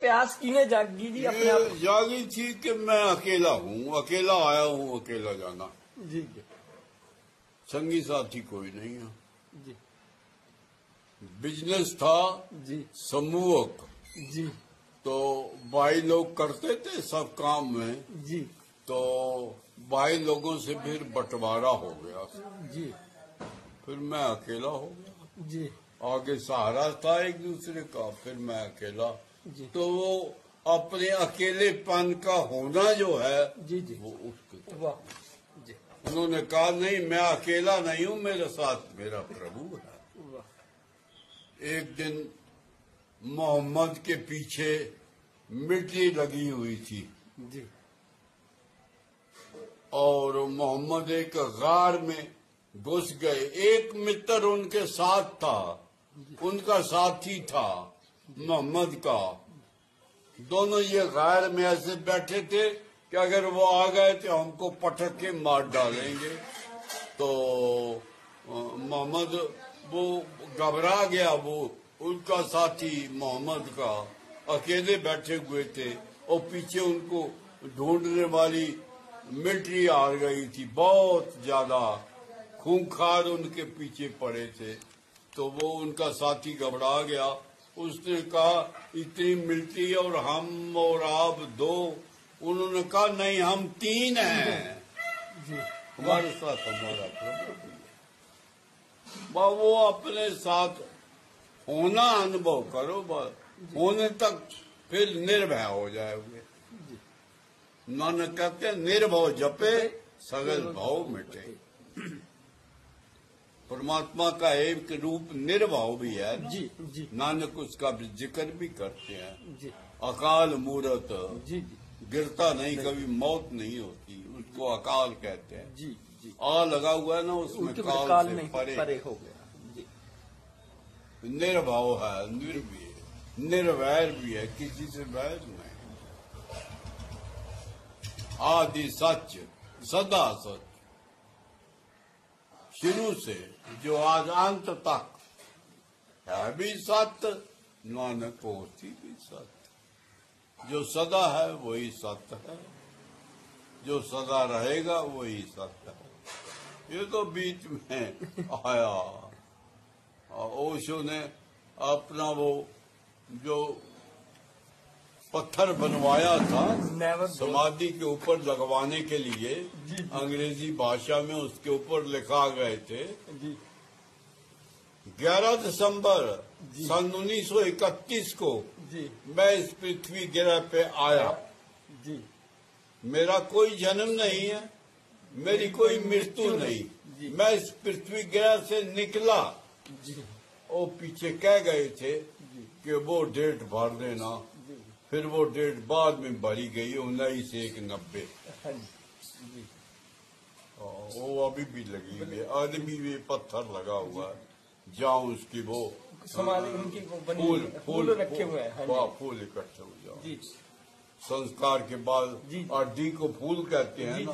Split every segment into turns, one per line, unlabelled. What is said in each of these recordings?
प्यास किने जागी जी अपने आप?
जागी थी कि मैं अकेला हूँ, अकेला आया हूँ, अकेला जाना।
जी
संगी साथी कोई नहीं है
जी।
बिजनेस था
जी
समूहक,
जी
तो भाई लोग करते थे सब काम में,
जी
तो भाई लोगों से फिर बंटवारा हो गया
जी
फिर मैं अकेला हो गया।
जी
आगे सहारा था एक दूसरे का, फिर मैं अकेला।
जी।
तो वो अपने अकेलेपन का होना जो है
जी जी
वो उसके,
वाह जी
उन्होंने कहा नहीं मैं अकेला नहीं हूँ, मेरे साथ मेरा प्रभु है।
वाह
एक दिन मोहम्मद के पीछे मिट्टी लगी हुई थी
जी
और मोहम्मद एक गार में घुस गए। एक मित्र उनके साथ था, उनका साथी था मोहम्मद का। दोनों ये गार में ऐसे बैठे थे कि अगर वो आ गए तो हमको पटक के मार डालेंगे। तो मोहम्मद वो घबरा गया, वो उनका साथी मोहम्मद का अकेले बैठे हुए थे और पीछे उनको ढूंढने वाली मिलिट्री आ गई थी, बहुत ज्यादा खूंखार उनके पीछे पड़े थे। तो वो उनका साथी घबरा गया, उसने कहा इतनी मिलिट्री और हम और आप दो। उन्होंने कहा नहीं हम तीन हैं, हमारे साथ हमारा प्रभु। वो अपने साथ होना अनुभव करो, होने तक फिर निर्भय हो जाओगे। नानक कहते हैं निर्भव जपे सगल भाव मिटे। परमात्मा का एक रूप निर्भाव भी है ना?
जी जी।
नानक उसका जिक्र भी करते हैं
जी।
अकाल मूरत,
जी
गिरता नहीं, कभी मौत नहीं होती, उसको अकाल कहते हैं।
जी जी।
आ लगा हुआ है ना उसमें, काल से परे
हो गया। जी।
निर्भाव है, निर्भय, निर्वैर भी है, किसी से वैर नहीं। आदि सच सदा सच, शुरू से जो आज अंत तक है भी सत्य, नानक होती भी सत्य। जो सदा है वही सत्य है, जो सदा रहेगा वही सत्य है। ये तो बीच में आया ओशो ने अपना वो जो पत्थर बनवाया था समाधि के ऊपर लगवाने के लिए, अंग्रेजी भाषा में उसके ऊपर लिखा गए थे 11 दिसंबर सन 1931 को मैं इस पृथ्वी ग्रह पे आया। मेरा कोई जन्म नहीं है, मेरी कोई मृत्यु नहीं, मैं इस पृथ्वी ग्रह से निकला। और पीछे कह गए थे कि वो डेट भर देना, फिर वो डेट बाद में भरी गई 1990। वो अभी भी लगी हुई है, आदमी भी पत्थर लगा हुआ है जहाँ उसकी वो
उनकी फूल रखे हुए हैं।
फूल इकट्ठे हो जाओ। संस्कार के बाद अड्डी को फूल कहते हैं ना।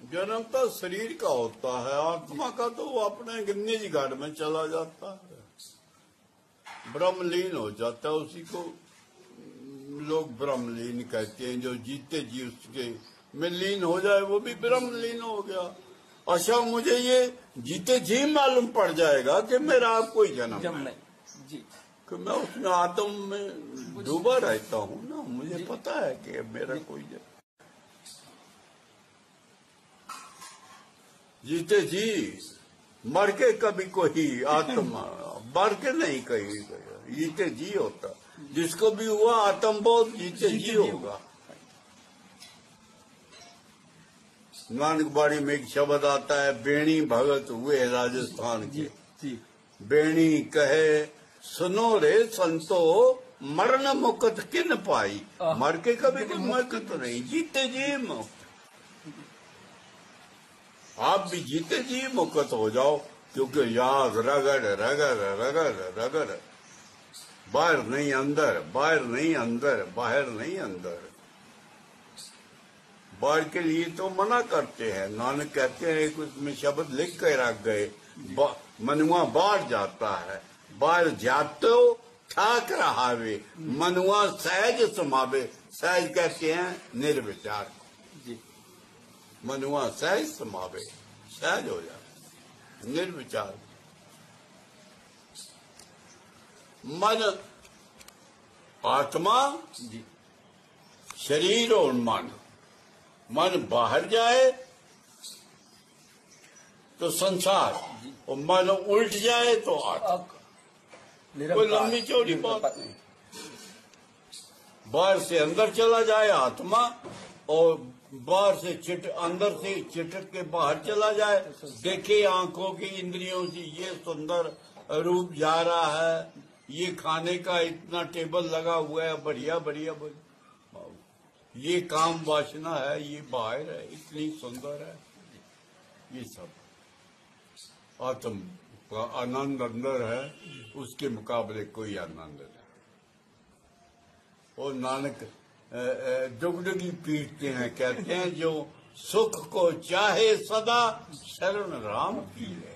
जन्म तो शरीर का होता है, आत्मा का तो वो अपने निज घर में चला जाता है, ब्रह्मलीन हो जाता है। उसी को लोग ब्रह्मलीन कहते हैं। जो जीते जी उसके में लीन हो जाए वो भी ब्रह्मलीन हो गया। अच्छा, मुझे ये जीते जी मालूम पड़ जाएगा कि मेरा अब कोई जन्म नहीं जी, कि मैं उसमें आत्म में डूबा रहता हूँ ना। मुझे पता है कि मेरा कोई जन्म। जीते जी मर के कभी कोई आत्मा मर के नहीं कही गया, जीते जी होता। जिसको भी हुआ आत्मबोध जीते जी होगा। नानक बाड़ी में एक शब्द आता है, बेणी भगत हुए राजस्थान के। बेणी कहे सुनो रे संतो, मरण मुकत किन पाई। मर के कभी कोई मुकत नहीं, जीते जी मुक्त। आप भी जीते जी मुक्त हो जाओ, क्योंकि याद रगड़ रगड़ रगड़ रगड़, बाहर नहीं अंदर, बाहर नहीं अंदर, बाहर नहीं अंदर। बाहर के लिए तो मना करते हैं। नानक कहते हैं एक उसमें शब्द लिख के रख गए, मनुआ बाहर जाता है, बाहर जाते हो ठाक रहा वे, मनुआ सहज समावे। सहज कहते हैं निर्विचार
जी,
मनुआ सहज समावे, सहज हो जाए, निर्विचार। मन आत्मा
जी,
शरीर और मन, मन बाहर जाए तो संसार, और मन उल्ट जाए तो आत्मा। कोई लंबी चौड़ी बात नहीं। बाहर से अंदर चला जाए आत्मा, और बाहर से अंदर से चिटक के बाहर चला जाए। देखे आंखों की इंद्रियों से ये सुंदर रूप जा रहा है, ये खाने का इतना टेबल लगा हुआ है, बढ़िया बढ़िया बढ़िया, ये काम वासना है, ये बाहर है, इतनी सुंदर है। ये सब आत्म का आनंद अंदर है, उसके मुकाबले कोई आनंद नहीं। और नानक डुगडुगी पीटते हैं, कहते हैं जो सुख को चाहे सदा शरण राम की है।